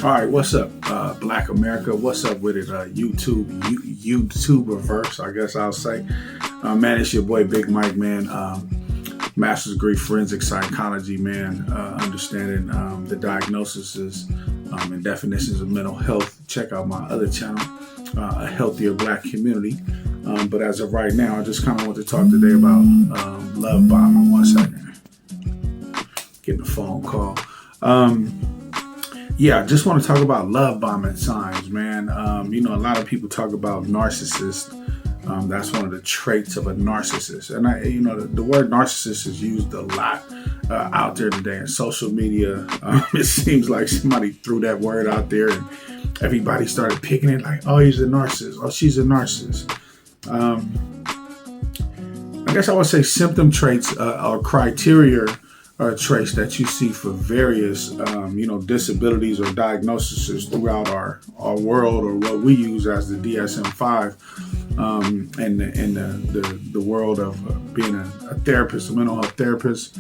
All right, what's up, Black America? What's up with it, YouTube reverse? I guess I'll say, man, it's your boy Big Mike, man. Master's degree forensic psychology, man. Understanding the diagnoses and definitions of mental health. Check out my other channel, A Healthier Black Community. But as of right now, I just kind of want to talk today about love bombing. 1 second, getting a phone call. Yeah, I just want to talk about love bombing signs, man. A lot of people talk about narcissists. That's one of the traits of a narcissist. And the word narcissist is used a lot out there today in social media. It seems like somebody threw that word out there and everybody started picking it like, oh, he's a narcissist. Oh, she's a narcissist. I guess I would say symptom traits or criteria traits that you see for various, disabilities or diagnoses throughout our world, or what we use as the DSM-5, and the world of being a therapist, a mental health therapist.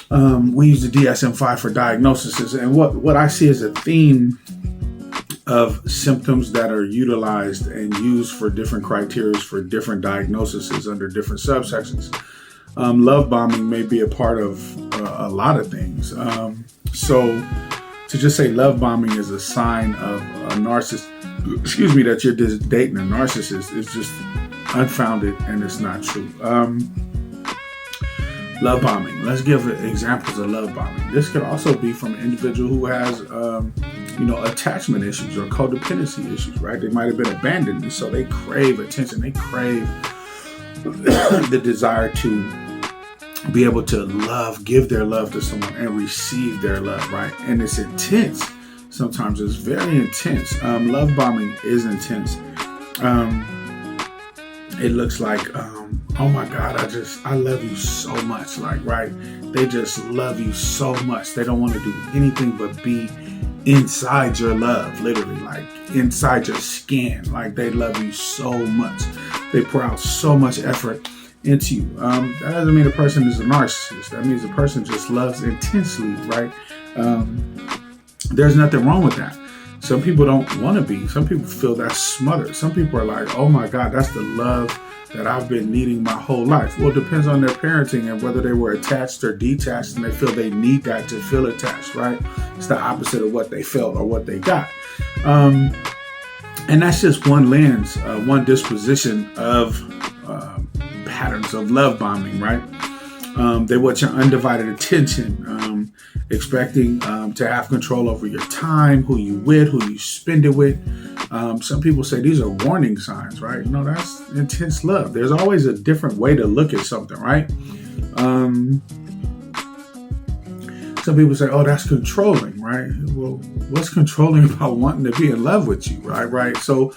We use the DSM-5 for diagnoses, and what I see as a theme of symptoms that are utilized and used for different criteria for different diagnoses under different subsections. Love bombing may be a part of a lot of things. So to just say love bombing is a sign of a narcissist, that you're just dating a narcissist is just unfounded and it's not true. Love bombing. Let's give examples of love bombing. This could also be from an individual who has, attachment issues or codependency issues, right? They might have been abandoned, and so they crave attention. They crave the desire to be able to give their love to someone and receive their love, right? And it's intense. Sometimes it's very intense. Love bombing is intense. It looks like, oh my God, I love you so much. Like, right? They just love you so much. They don't want to do anything but be inside your love, literally, like inside your skin. Like, they love you so much. They pour out so much effort into you. That doesn't mean a person is a narcissist. That means a person just loves intensely, right? There's nothing wrong with that. Some people don't want to be. Some people feel that's smothered. Some people are like, oh my God, that's the love that I've been needing my whole life. Well, it depends on their parenting and whether they were attached or detached, and they feel they need that to feel attached, right? It's the opposite of what they felt or what they got. And that's just one lens, one disposition of patterns of love bombing, right? They want your undivided attention, expecting to have control over your time, who you with, who you spend it with. Some people say these are warning signs, right? No, that's intense love. There's always a different way to look at something, right? Some people say, oh, that's controlling, right? Well, what's controlling about wanting to be in love with you, right? Right. So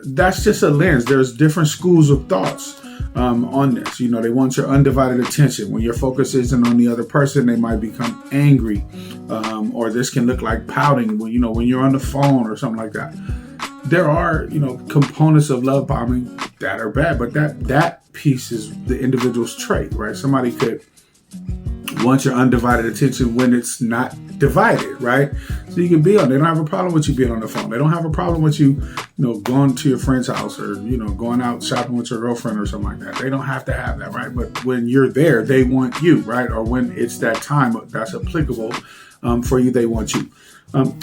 that's just a lens. There's different schools of thoughts on this. They want your undivided attention. When your focus isn't on the other person, they might become angry, or this can look like pouting when you're on the phone or something like that. There are components of love bombing that are bad, but that piece is the individual's trait, right? Somebody could want your undivided attention when it's not divided, right? So you can be on. They don't have a problem with you being on the phone. They don't have a problem with you, going to your friend's house or going out shopping with your girlfriend or something like that. They don't have to have that, right? But when you're there, they want you, right? Or when it's that time that's applicable for you, they want you.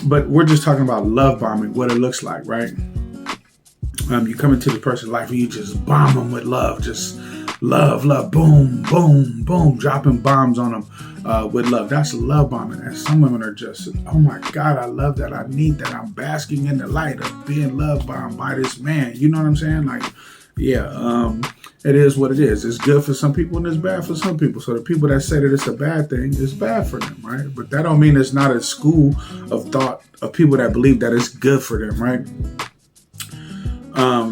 But we're just talking about love bombing, what it looks like, right? You come into the person's life and you just bomb them with love, just love, boom, boom, boom, dropping bombs on them with love. That's love bombing. And some women are just, oh my God, I love that. I need that. I'm basking in the light of being love bombed by this man. You know what I'm saying? Like, yeah, it is what it is. It's good for some people and it's bad for some people. So the people that say that it's a bad thing, it's bad for them, right? But that don't mean it's not a school of thought of people that believe that it's good for them, right?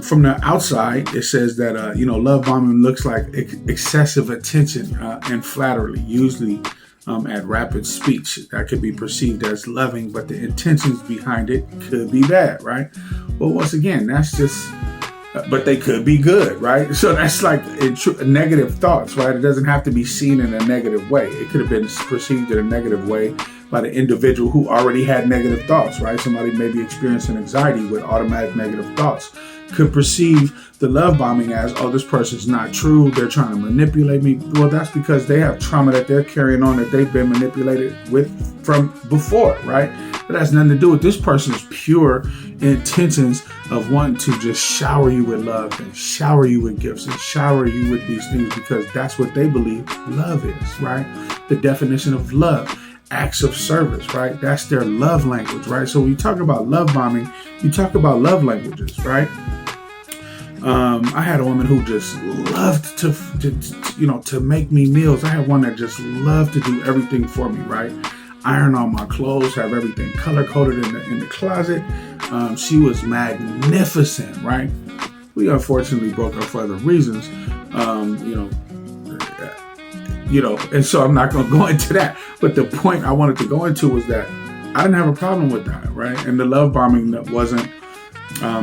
From the outside, it says that, love bombing looks like excessive attention and flattery, usually at rapid speech. That could be perceived as loving, but the intentions behind it could be bad, right? Well, once again, that's just, but they could be good, right? So that's like negative thoughts, right? It doesn't have to be seen in a negative way. It could have been perceived in a negative way by the individual who already had negative thoughts, right? Somebody may be experiencing anxiety with automatic negative thoughts could perceive the love bombing as, oh, this person's not true, they're trying to manipulate me. Well, that's because they have trauma that they're carrying on that they've been manipulated with from before, right? That has nothing to do with this person's pure intentions of wanting to just shower you with love and shower you with gifts and shower you with these things because that's what they believe love is, right? The definition of love. Acts of service, right? That's their love language, right? So when you talk about love bombing, you talk about love languages, right? I had a woman who just loved to make me meals. I had one that just loved to do everything for me, right? Iron all my clothes, have everything color coded in the closet. She was magnificent, right? We unfortunately broke up for other reasons, and so I'm not going to go into that. But the point I wanted to go into was that I didn't have a problem with that, right? And the love bombing that wasn't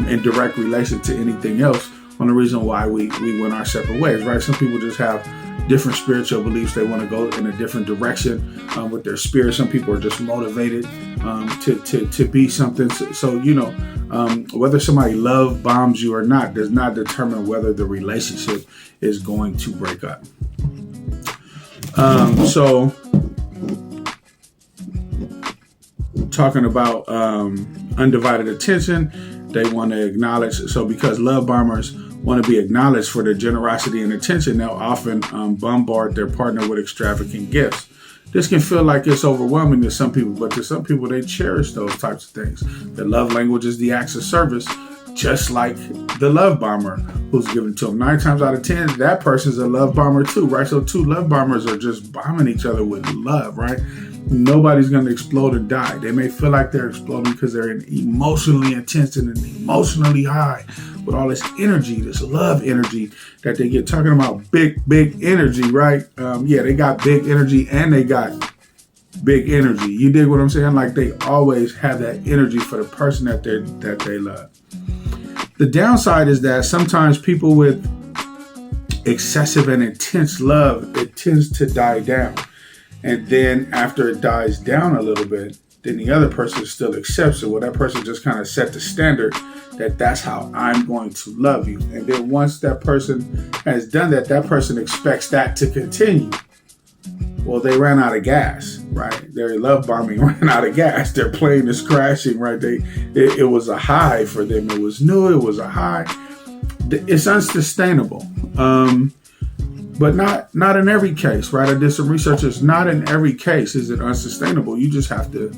in direct relation to anything else on the reason why we went our separate ways, right? Some people just have different spiritual beliefs. They want to go in a different direction with their spirit. Some people are just motivated to be something. So whether somebody love bombs you or not does not determine whether the relationship is going to break up. So talking about undivided attention, they want to acknowledge. So because love bombers want to be acknowledged for their generosity and attention, they'll often bombard their partner with extravagant gifts. This can feel like it's overwhelming to some people, but to some people, they cherish those types of things. The love language is the acts of service, just like the love bomber who's given to them. 9 times out of 10, that person's a love bomber too, right? So 2 love bombers are just bombing each other with love, right? Nobody's going to explode or die. They may feel like they're exploding because they're emotionally intense and emotionally high with all this energy, this love energy that they get. Talking about big energy, right? They got big energy and they got big energy. You dig what I'm saying? Like they always have that energy for the person that they love. The downside is that sometimes people with excessive and intense love, it tends to die down. And then after it dies down a little bit, then the other person still accepts it. Well, that person just kind of set the standard that that's how I'm going to love you. And then once that person has done that, that person expects that to continue. Well, they ran out of gas, right? Their love bombing ran out of gas. Their plane is crashing, right? It was a high for them. It was new. It was a high. It's unsustainable. But not in every case, right? I did some research. It's not in every case is it unsustainable. You just have to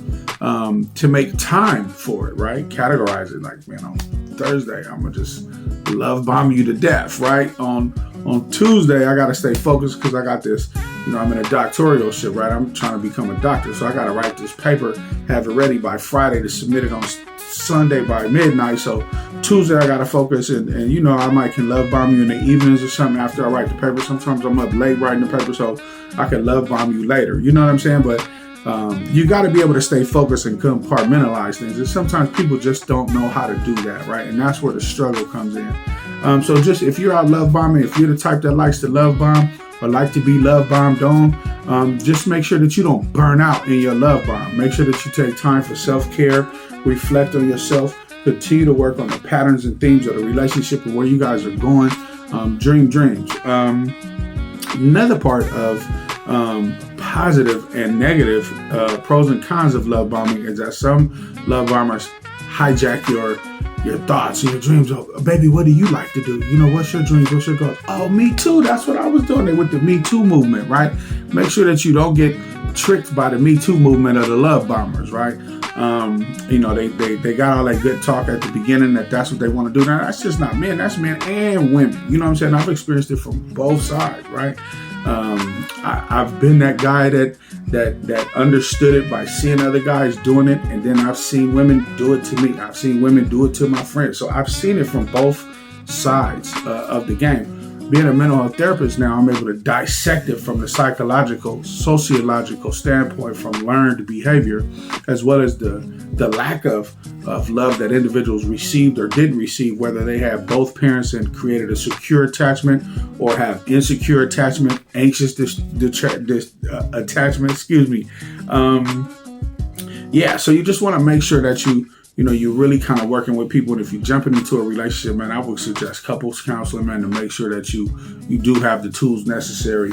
make time for it, right? Categorize it like, man, on Thursday, I'm gonna just love bomb you to death, right? On Tuesday, I gotta stay focused because I got this, I'm in a doctoral ship, right? I'm trying to become a doctor. So I gotta write this paper, have it ready by Friday to submit it on Sunday by midnight. So Tuesday I gotta focus and I can love bomb you in the evenings or something after I write the paper. Sometimes I'm up late writing the paper, so I can love bomb you later. You know what I'm saying? But you got to be able to stay focused and compartmentalize things. And sometimes people just don't know how to do that, right? And that's where the struggle comes in. So just if you're out love bombing, if you're the type that likes to love bomb or like to be love bombed on, just make sure that you don't burn out in your love bomb. Make sure that you take time for self-care, reflect on yourself, continue to work on the patterns and themes of the relationship and where you guys are going. Dream dreams. Another part of positive and negative pros and cons of love bombing is that some love bombers hijack your thoughts and your dreams. Oh, baby, what do you like to do? What's your dreams? What's your goals? Oh, me too. That's what I was doing with the Me Too movement, right? Make sure that you don't get tricked by the Me Too movement of the love bombers, right? They got all that good talk at the beginning that's what they want to do. Now, that's just not men. That's men and women. You know what I'm saying? I've experienced it from both sides, right? I've been that guy that understood it by seeing other guys doing it, and then I've seen women do it to me. I've seen women do it to my friends. So I've seen it from both sides of the game. Being a mental health therapist now, I'm able to dissect it from the psychological, sociological standpoint from learned behavior, as well as the lack of love that individuals received or didn't receive, whether they have both parents and created a secure attachment or have insecure attachment, anxious attachment, Yeah, so you just want to make sure that you're really kind of working with people. And if you're jumping into a relationship, man, I would suggest couples counseling, man, to make sure that you do have the tools necessary,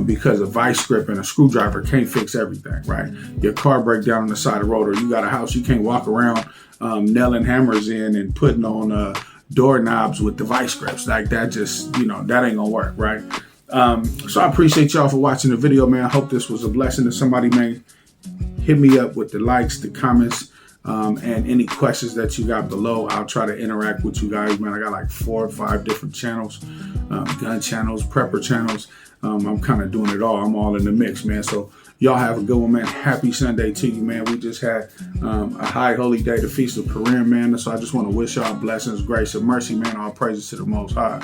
because a vice grip and a screwdriver can't fix everything, right? Your car break down on the side of the road, or you got a house, you can't walk around nailing hammers in and putting on doorknobs with the vice grips. Like that just, that ain't gonna work, right? So I appreciate y'all for watching the video, man. I hope this was a blessing to somebody, man. Hit me up with the likes, the comments, and any questions that you got below. I'll try to interact with you guys, man. I got like 4 or 5 different channels, gun channels, prepper channels. I'm kind of doing it all. I'm all in the mix, man. So y'all have a good one, man. Happy Sunday to you, man. We just had a high holy day, the Feast of Purim, man. So I just want to wish y'all blessings, grace, and mercy, man. All praises to the Most High.